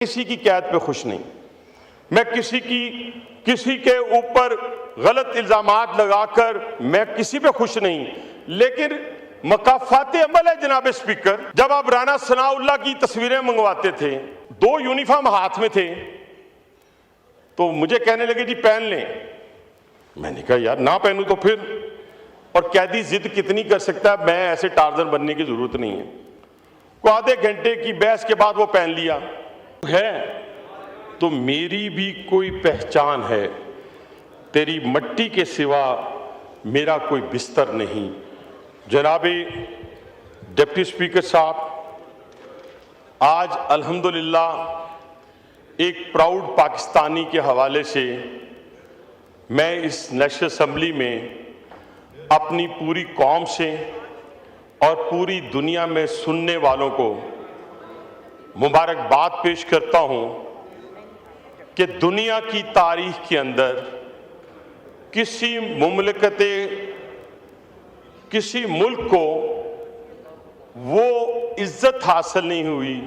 किसी की कैद पे खुश नहीं। मैं किसी के ऊपर गलत इल्जामात लगाकर मैं किसी पे खुश नहीं, लेकिन मकाफाते अमल है जनाब स्पीकर। जब आप राना सनाउल्लाह की तस्वीरें मंगवाते थे, 2 यूनिफॉर्म हाथ में थे, तो मुझे कहने लगे जी पहन लें। मैंने कहा यार ना पहनूं तो फिर, और कैदी जिद कितनी कर सकता है, मैं ऐसे टार्जन बनने की जरूरत नहीं है। को आधे घंटे की बहस के बाद वो पहन लिया है। तो मेरी भी कोई पहचान है, तेरी मट्टी के सिवा मेरा कोई बिस्तर नहीं। जनाबे डिप्टी स्पीकर साहब, आज अल्हम्दुलिल्लाह एक प्राउड पाकिस्तानी के हवाले से मैं इस नेशनल असेंबली में अपनी पूरी कौम से और पूरी दुनिया में सुनने वालों को मुबारकबाद पेश करता हूं कि दुनिया की तारीख के अंदर किसी मुल्क को वो इज्जत हासिल नहीं हुई।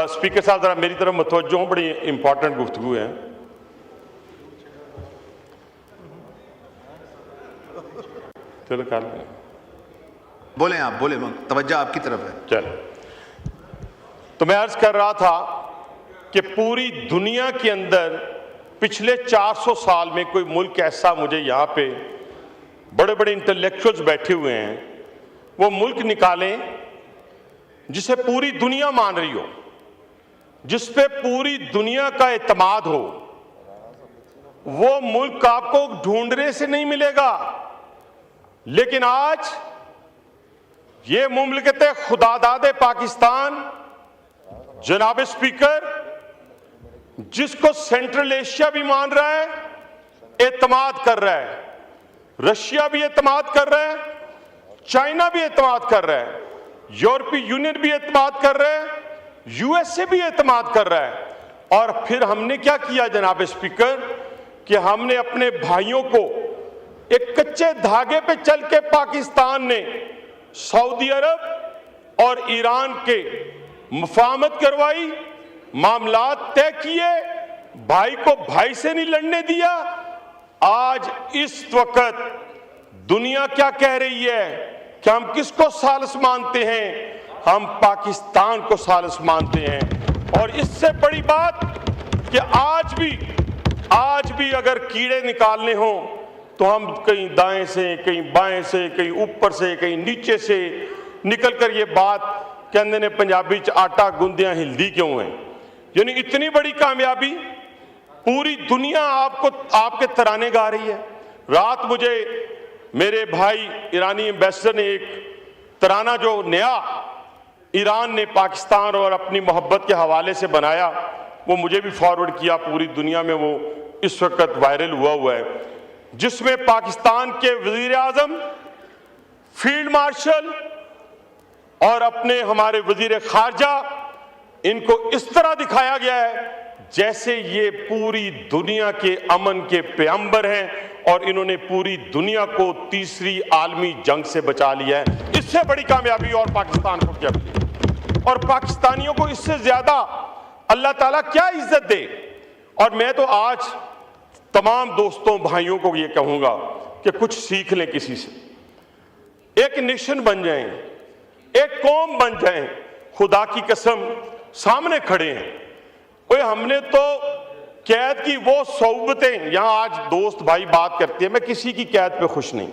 स्पीकर साहब जरा मेरी तरफ मतवज्जो हो, बड़ी इंपॉर्टेंट गुफ्तगू है। चलो कर बोले, आप बोले, तवज्जो आपकी तरफ है। चल, तो मैं अर्ज कर रहा था कि पूरी दुनिया के अंदर पिछले 400 साल में कोई मुल्क ऐसा, मुझे यहाँ पे बड़े बड़े इंटेलेक्चुअल्स बैठे हुए हैं, वो मुल्क निकालें जिसे पूरी दुनिया मान रही हो, जिस पे पूरी दुनिया का एतमाद हो। वो मुल्क आपको ढूंढने से नहीं मिलेगा, लेकिन आज ये मुमलिकत खुदादाद पाकिस्तान जनाब स्पीकर, जिसको सेंट्रल एशिया भी मान रहा है, एतमाद कर रहा है, रशिया भी एतमाद कर रहा है, चाइना भी एतमाद कर रहा है, यूरोपीय यूनियन भी एतमाद कर रहा है, यूएसए भी एतमाद कर रहा है। और फिर हमने क्या किया जनाब स्पीकर कि हमने अपने भाइयों को एक कच्चे धागे पे चल के पाकिस्तान ने सऊदी अरब और ईरान के मुफाहमत करवाई, मामलात तय किए, भाई को भाई से नहीं लड़ने दिया। आज इस वक्त दुनिया क्या कह रही है कि हम किसको सालिस मानते हैं? हम पाकिस्तान को सालिस मानते हैं। और इससे बड़ी बात कि आज भी अगर कीड़े निकालने हों तो हम कहीं दाएं से, कहीं बाएं से, कहीं ऊपर से, कहीं नीचे से निकलकर ये बात कहते ने पंजाबी च आटा गुंदियां हिलदी क्यों है। यानी इतनी बड़ी कामयाबी, पूरी दुनिया आपके तराने गा रही है। रात मुझे मेरे भाई ईरानी एम्बेसडर ने एक तराना जो नया ईरान ने पाकिस्तान और अपनी मोहब्बत के हवाले से बनाया, वो मुझे भी फॉरवर्ड किया। पूरी दुनिया में वो इस वक्त वायरल हुआ है, जिसमें पाकिस्तान के वजीर आजम, फील्ड मार्शल और अपने हमारे वजीर खारजा, इनको इस तरह दिखाया गया है जैसे ये पूरी दुनिया के अमन के पैगंबर हैं और इन्होंने पूरी दुनिया को तीसरी आलमी जंग से बचा लिया है। इससे बड़ी कामयाबी और पाकिस्तान को क्या मिली, और पाकिस्तानियों को इससे ज्यादा अल्लाह ताला क्या इज्जत दे। और मैं तो आज तमाम दोस्तों भाइयों को ये कहूंगा कि कुछ सीख लें किसी से, एक नेशन बन जाएं, एक कौम बन जाएं। खुदा की कसम सामने खड़े हैं। कोई हमने तो कैद की वो सोबतें, यहां आज दोस्त भाई बात करते हैं, मैं किसी की कैद पे खुश नहीं,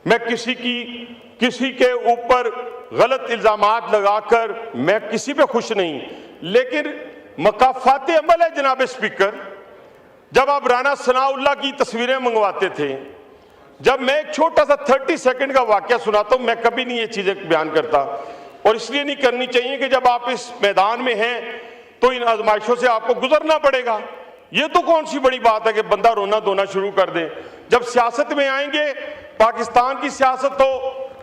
मैं किसी के ऊपर गलत इल्जामात लगाकर मैं किसी पे खुश नहीं, लेकिन मकाफाते अमल है जनाब स्पीकर। जब आप राना सनाउल्लाह की तस्वीरें मंगवाते थे, जब मैं एक छोटा सा 30 सेकंड का वाकया सुनाता हूं, मैं कभी नहीं ये चीजें बयान करता, और इसलिए नहीं करनी चाहिए कि जब आप इस मैदान में हैं तो इन आजमाइशों से आपको गुजरना पड़ेगा। ये तो कौन सी बड़ी बात है कि बंदा रोना धोना शुरू कर दे। जब सियासत में आएंगे, पाकिस्तान की सियासत हो,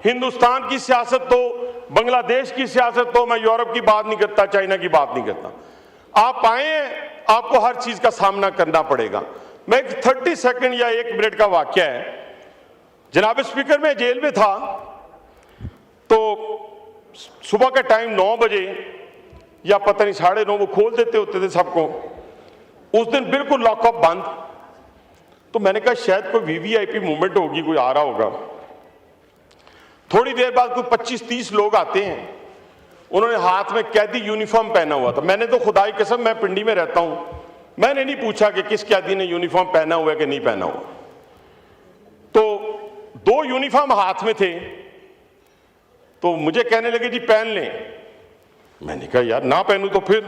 हिंदुस्तान की सियासत हो, बांग्लादेश की सियासत हो, मैं यूरोप की बात नहीं करता, चाइना की बात नहीं करता, आप आए, आपको हर चीज का सामना करना पड़ेगा। मैं एक 30 सेकंड या 1 मिनट का वाकया है जनाब स्पीकर। मैं जेल में था, तो सुबह का टाइम 9 बजे या पता नहीं 9:30 वो खोल देते होते थे सबको। उस दिन बिल्कुल लॉकअप बंद। तो मैंने कहा शायद कोई वीवीआईपी मूवमेंट होगी, कोई आ रहा होगा। थोड़ी देर बाद कोई 25-30 लोग आते हैं, उन्होंने हाथ में कैदी यूनिफॉर्म पहना हुआ था। मैंने तो खुदा की कसम, मैं पिंडी में रहता हूं, मैंने नहीं पूछा कि किस कैदी ने यूनिफॉर्म पहना हुआ है कि नहीं पहना हुआ। तो 2 यूनिफॉर्म हाथ में थे, तो मुझे कहने लगे जी पहन लें। मैंने कहा यार ना पहनूं तो फिर,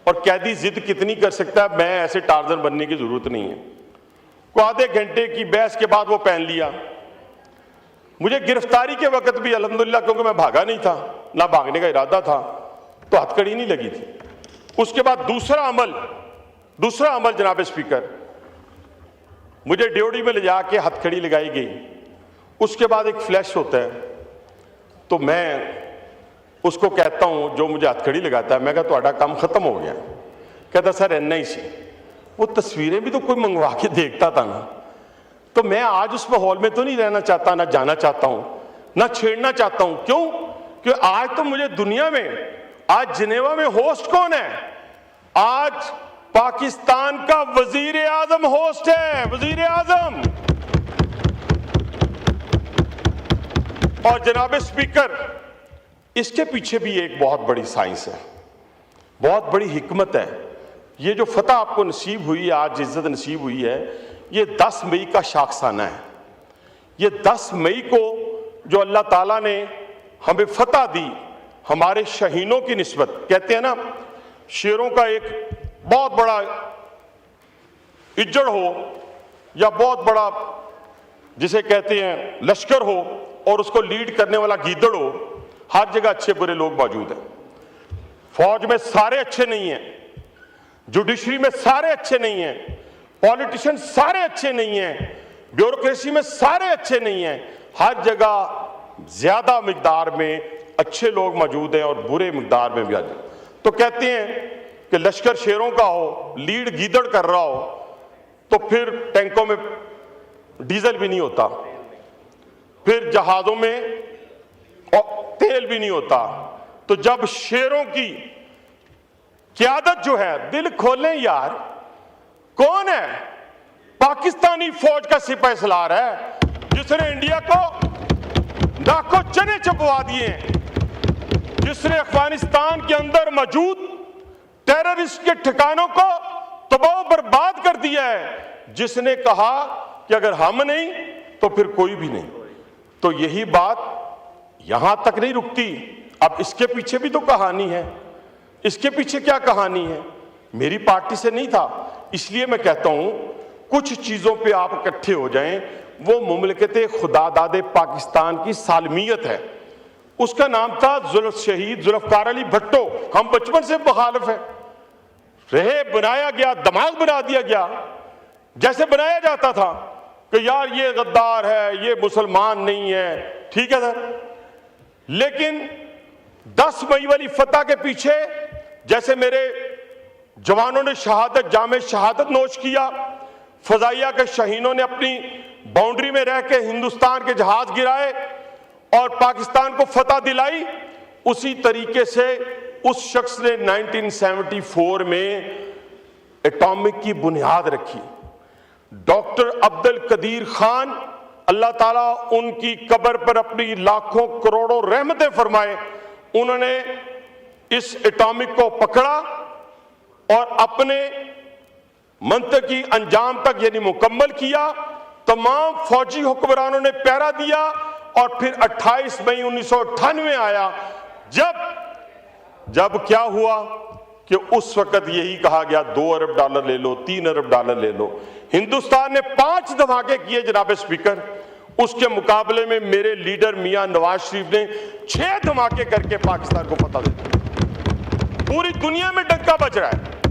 और कैदी जिद कितनी कर सकता है, मैं ऐसे टार्जन बनने की जरूरत नहीं है। को आधे घंटे की बहस के बाद वो पहन लिया। मुझे गिरफ्तारी के वक्त भी अल्हम्दुलिल्लाह, क्योंकि मैं भागा नहीं था, ना भागने का इरादा था, तो हथकड़ी नहीं लगी थी। उसके बाद दूसरा अमल जनाब स्पीकर, मुझे ड्योढ़ी में ले जाके हथकड़ी लगाई गई। उसके बाद एक फ्लैश होता है, तो मैं उसको कहता हूं जो मुझे हथकड़ी लगाता है, मैं कहा ਤੁਹਾਡਾ काम खत्म हो गया। कहता सर इन्ना ही सी। वो तस्वीरें भी तो कोई मंगवा के देखता था ना। तो मैं आज उस माहौल में तो नहीं रहना चाहता, ना जाना चाहता हूं, ना छेड़ना चाहता हूं। क्यों? क्योंकि आज तो मुझे दुनिया में, आज जिनेवा में होस्ट कौन है? आज पाकिस्तान का वजीर आजम होस्ट है, वजीर आजम। और जनाब स्पीकर, इसके पीछे भी एक बहुत बड़ी साइंस है, बहुत बड़ी हिकमत है। ये जो फतह आपको नसीब हुई है, आज इज्जत नसीब हुई है, ये 10 मई का शाखसाना है। ये 10 मई को जो अल्लाह ताला ने हमें फतह दी, हमारे शहीनों की निस्बत, कहते हैं ना शेरों का एक बहुत बड़ा इज्जड़ हो या बहुत बड़ा जिसे कहते हैं लश्कर हो, और उसको लीड करने वाला गीदड़ हो, हर जगह अच्छे बुरे लोग मौजूद हैं। फौज में सारे अच्छे नहीं हैं, जुडिशरी में सारे अच्छे नहीं हैं, पॉलिटिशियन सारे अच्छे नहीं हैं, ब्यूरोक्रेसी में सारे अच्छे नहीं हैं। हर जगह ज्यादा मिकदार में अच्छे लोग मौजूद हैं और बुरे मिकदार में भी। तो कहते हैं कि लश्कर शेरों का हो, लीड गीदड़ कर रहा हो, तो फिर टैंकों में डीजल भी नहीं होता, फिर जहाजों में तेल भी नहीं होता। तो जब शेरों की क़यादत जो है, दिल खोलें यार, कौन है? पाकिस्तानी फौज का सिपाही सलार है, जिसने इंडिया को नाको चने चबवा दिए हैं, जिसने अफगानिस्तान के अंदर मौजूद टेररिस्ट के ठिकानों को तबाह बर्बाद कर दिया है, जिसने कहा कि अगर हम नहीं तो फिर कोई भी नहीं। तो यही बात यहां तक नहीं रुकती, अब इसके पीछे भी तो कहानी है। इसके पीछे क्या कहानी है? मेरी पार्टी से नहीं था, इसलिए मैं कहता हूं कुछ चीजों पे आप इकट्ठे हो जाएं। वो मुमलकत खुदादाद पाकिस्तान की सालमियत है, उसका नाम था शहीद जुल्फकार अली भट्टो। हम बचपन से मुखालिफ है रहे, बनाया गया, दिमाग बना दिया गया, जैसे बनाया जाता था कि यार ये गद्दार है, ये मुसलमान नहीं है, ठीक है सर। लेकिन 10 मई वाली फतह के पीछे जैसे मेरे जवानों ने शहादत, जामे शहादत नोश किया, फजाइया के शहीनों ने अपनी बाउंड्री में रह के हिंदुस्तान के जहाज गिराए और पाकिस्तान को फतह दिलाई, उसी तरीके से उस शख्स ने 1974 में एटॉमिक की बुनियाद रखी। डॉक्टर अब्दुल कदीर खान, अल्लाह ताला उनकी कब्र पर अपनी लाखों करोड़ों रहमतें फरमाए, उन्होंने इस एटॉमिक को पकड़ा और अपने मंतकी अंजाम तक यानी मुकम्मल किया। तमाम फौजी हुक्मरानों ने पहरा दिया और फिर 28 मई 1998 आया, जब क्या हुआ कि उस वक्त यही कहा गया 2 अरब डॉलर ले लो, 3 अरब डॉलर ले लो। हिंदुस्तान ने 5 धमाके किए जनाब स्पीकर, उसके मुकाबले में मेरे लीडर मियां नवाज शरीफ ने 6 धमाके करके पाकिस्तान को फतह दे दी। पूरी दुनिया में डंका बज रहा है।